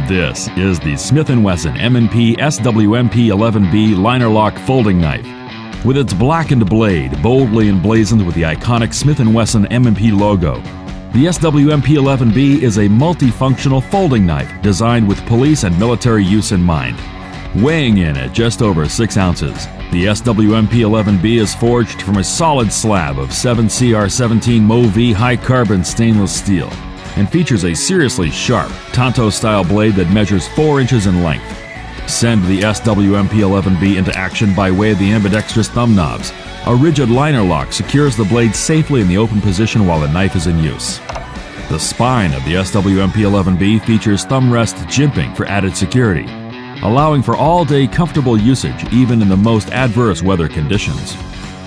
This is the Smith & Wesson M&P SWMP 11B liner lock folding knife. With its blackened blade boldly emblazoned with the iconic Smith & Wesson M&P logo, the SWMP 11B is a multifunctional folding knife designed with police and military use in mind. Weighing in at just over 6 ounces, the SWMP 11B is forged from a solid slab of 7CR17 MoV high-carbon stainless steel and features a seriously sharp Tonto-style blade that measures 4 inches in length. Send the SWMP 11B into action by way of the ambidextrous thumb knobs. A rigid liner lock secures the blade safely in the open position while the knife is in use. The spine of the SWMP 11B features thumb rest jimping for added security, allowing for all-day comfortable usage even in the most adverse weather conditions.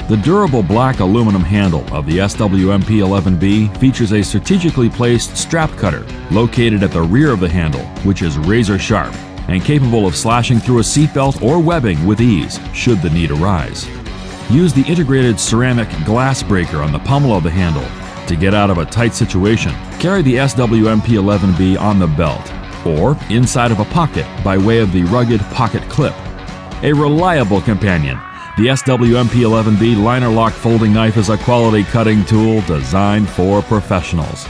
The durable black aluminum handle of the SWMP 11B features a strategically placed strap cutter located at the rear of the handle, which is razor sharp and capable of slashing through a seatbelt or webbing with ease should the need arise. Use the integrated ceramic glass breaker on the pommel of the handle. To get out of a tight situation, carry the SWMP 11B on the belt or inside of a pocket by way of the rugged pocket clip. A reliable companion, the SWMP 11B liner lock folding knife is a quality cutting tool designed for professionals.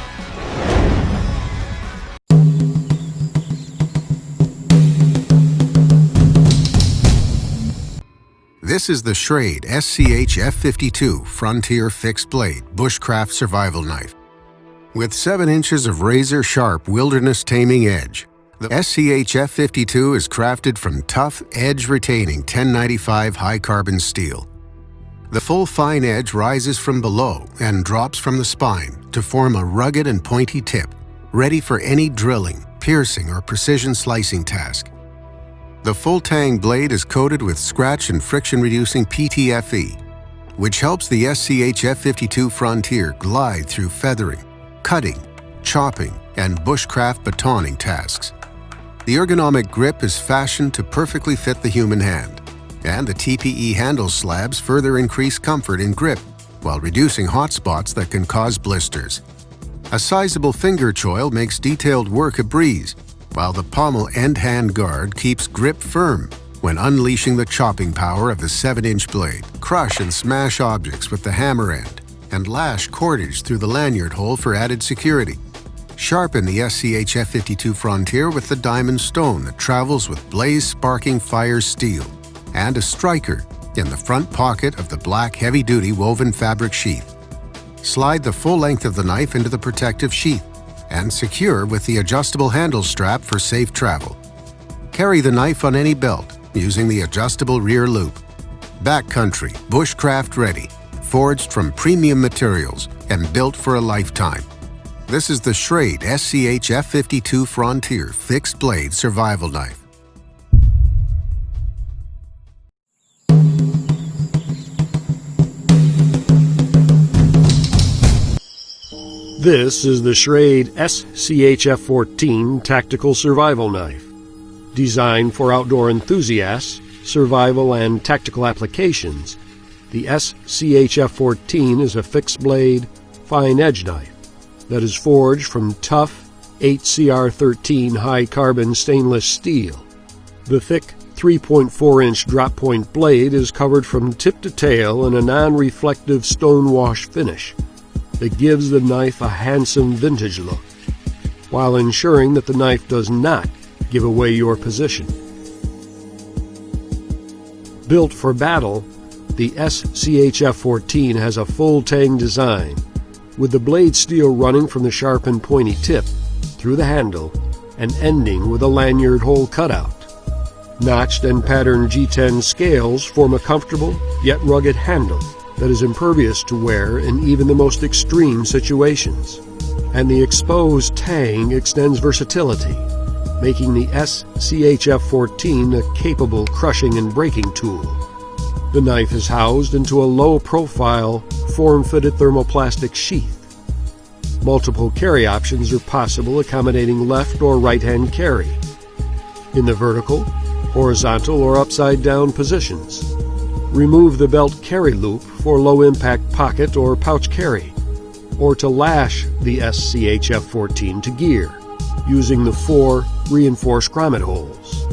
This is the Schrade SCH F52 Frontier Fixed Blade Bushcraft Survival Knife. With 7 inches of razor-sharp wilderness-taming edge, the SCH F52 is crafted from tough, edge-retaining 1095 high-carbon steel. The full fine edge rises from below and drops from the spine to form a rugged and pointy tip, ready for any drilling, piercing, or precision slicing task. The full-tang blade is coated with scratch and friction-reducing PTFE, which helps the SCH F52 Frontier glide through feathering, cutting, chopping, and bushcraft batoning tasks. The ergonomic grip is fashioned to perfectly fit the human hand, and the TPE handle slabs further increase comfort in grip while reducing hot spots that can cause blisters. A sizable finger choil makes detailed work a breeze, while the pommel end hand guard keeps grip firm when unleashing the chopping power of the 7-inch blade. Crush and smash objects with the hammer end and lash cordage through the lanyard hole for added security. Sharpen the SCH F52 Frontier with the diamond stone that travels with blaze-sparking fire steel and a striker in the front pocket of the black heavy-duty woven fabric sheath. Slide the full length of the knife into the protective sheath and secure with the adjustable handle strap for safe travel. Carry the knife on any belt using the adjustable rear loop. Backcountry, bushcraft ready, forged from premium materials and built for a lifetime. This is the Schrade SCH F52 Frontier Fixed Blade Survival Knife. This is the Schrade SCH F14 Tactical Survival Knife. Designed for outdoor enthusiasts, survival, and tactical applications, the SCH F14 is a fixed-blade, fine-edge knife that is forged from tough 8CR13 high-carbon stainless steel. The thick 3.4-inch drop-point blade is covered from tip to tail in a non-reflective stone-wash finish that gives the knife a handsome vintage look, while ensuring that the knife does not give away your position. Built for battle, the SCH F14 has a full-tang design, with the blade steel running from the sharp and pointy tip through the handle and ending with a lanyard hole cutout. Notched and patterned G10 scales form a comfortable yet rugged handle that is impervious to wear in even the most extreme situations. And the exposed tang extends versatility, making the SCH F14 a capable crushing and breaking tool. The knife is housed into a low-profile, form-fitted thermoplastic sheath. Multiple carry options are possible, accommodating left or right-hand carry, in the vertical, horizontal, or upside-down positions. Remove the belt carry loop for low-impact pocket or pouch carry, or to lash the SCH F14 to gear. using the 4 reinforced grommet holes.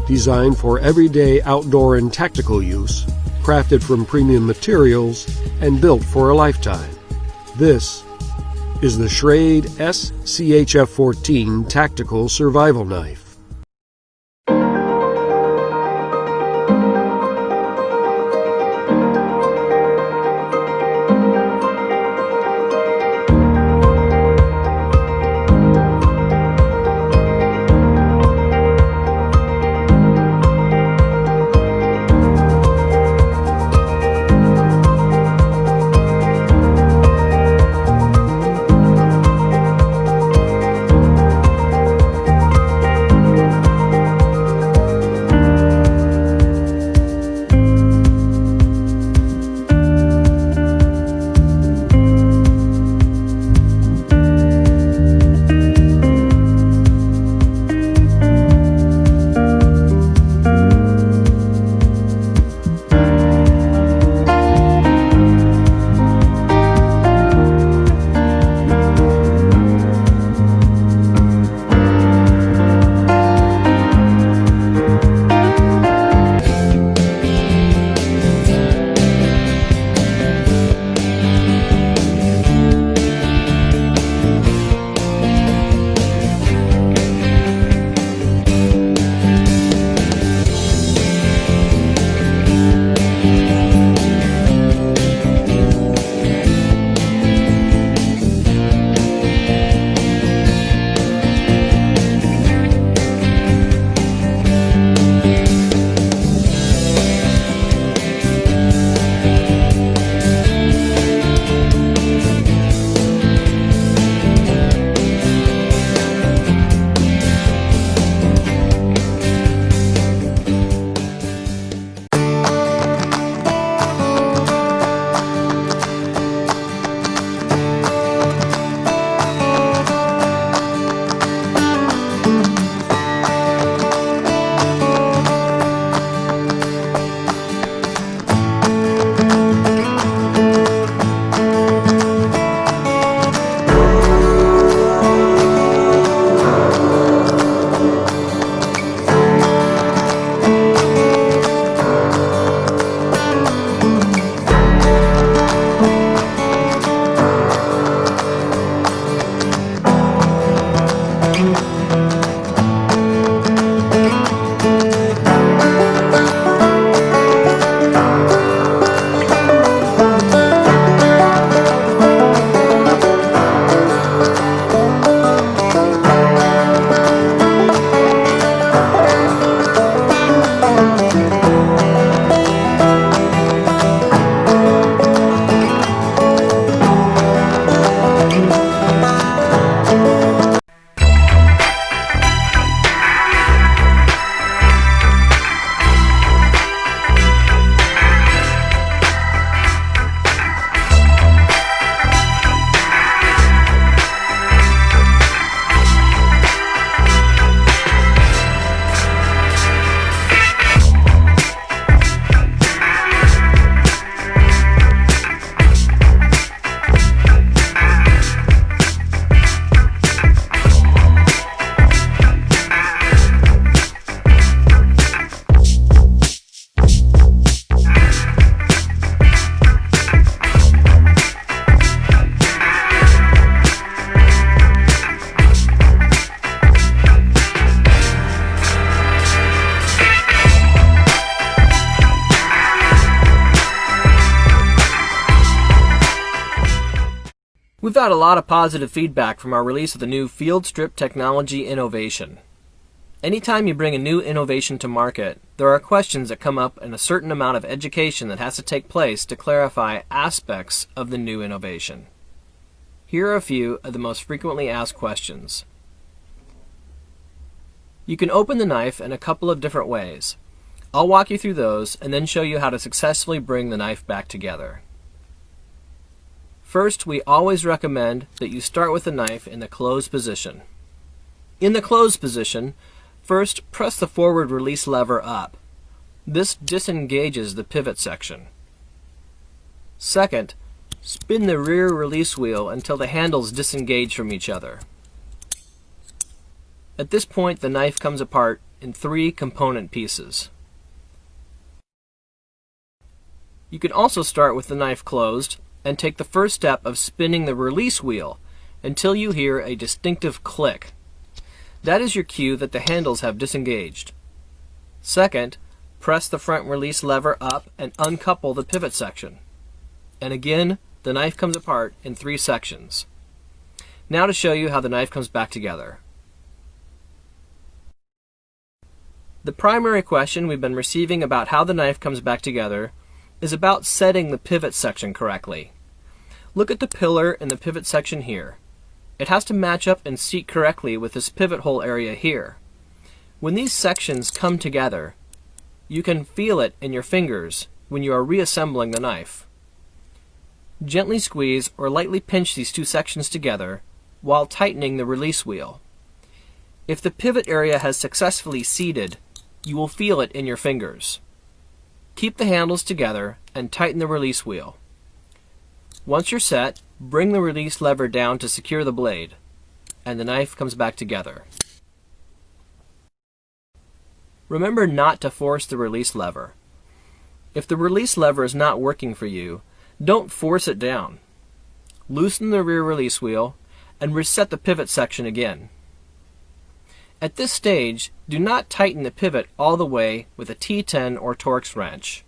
Designed for everyday outdoor and tactical use, crafted from premium materials, and built for a lifetime. This is the Schrade SCHF-14 Tactical Survival Knife. We've had a lot of positive feedback from our release of the new Field Strip Technology Innovation. Anytime you bring a new innovation to market, there are questions that come up and a certain amount of education that has to take place to clarify aspects of the new innovation. Here are a few of the most frequently asked questions. You can open the knife in a couple of different ways. I'll walk you through those and then show you how to successfully bring the knife back together. First, we always recommend that you start with the knife in the closed position. In the closed position, first press the forward release lever up. This disengages the pivot section. Second, spin the rear release wheel until the handles disengage from each other. At this point, the knife comes apart in 3 component pieces. You can also start with the knife closed and take the first step of spinning the release wheel until you hear a distinctive click. That is your cue that the handles have disengaged. Second, press the front release lever up and uncouple the pivot section. And again, the knife comes apart in 3 sections. Now to show you how the knife comes back together. The primary question we've been receiving about how the knife comes back together is about setting the pivot section correctly. Look at the pillar in the pivot section here. It has to match up and seat correctly with this pivot hole area here. When these sections come together, you can feel it in your fingers when you are reassembling the knife. Gently squeeze or lightly pinch these 2 sections together while tightening the release wheel. If the pivot area has successfully seated, you will feel it in your fingers. Keep the handles together and tighten the release wheel. Once you're set, bring the release lever down to secure the blade, and the knife comes back together. Remember not to force the release lever. If the release lever is not working for you, don't force it down. Loosen the rear release wheel and reset the pivot section again. At this stage, do not tighten the pivot all the way with a T10 or Torx wrench.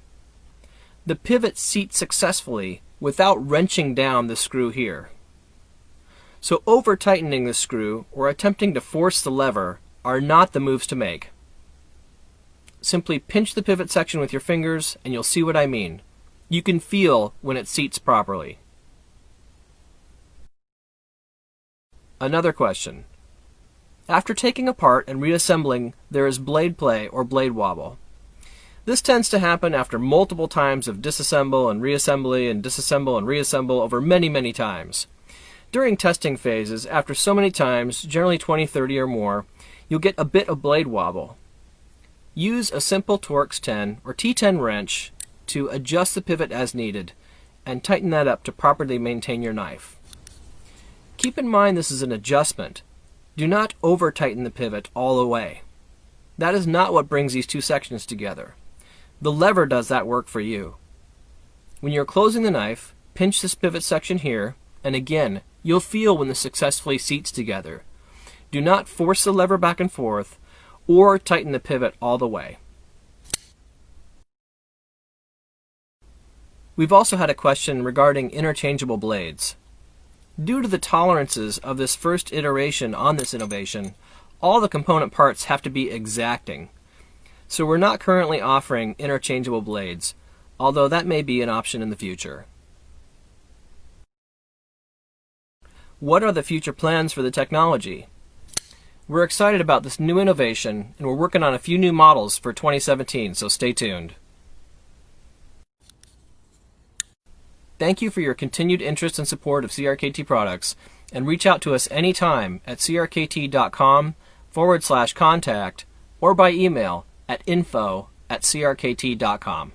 The pivot seats successfully without wrenching down the screw here. So over-tightening the screw or attempting to force the lever are not the moves to make. Simply pinch the pivot section with your fingers and you'll see what I mean. You can feel when it seats properly. Another question. After taking apart and reassembling, there is blade play or blade wobble. This tends to happen after multiple times of disassemble and reassembly and disassemble and reassemble over many times. During testing phases, after so many times, generally 20, 30 or more, you'll get a bit of blade wobble. Use a simple Torx 10 or T10 wrench to adjust the pivot as needed and tighten that up to properly maintain your knife. Keep in mind this is an adjustment. Do not over-tighten the pivot all the way. That is not what brings these 2 sections together. The lever does that work for you. When you're closing the knife, pinch this pivot section here, and again, you'll feel when this successfully seats together. Do not force the lever back and forth, or tighten the pivot all the way. We've also had a question regarding interchangeable blades. Due to the tolerances of this first iteration on this innovation, all the component parts have to be exacting. So we're not currently offering interchangeable blades, although that may be an option in the future. What are the future plans for the technology? We're excited about this new innovation, and we're working on a few new models for 2017, so stay tuned. Thank you for your continued interest and support of CRKT products, and reach out to us anytime at crkt.com/contact or by email at info@crkt.com.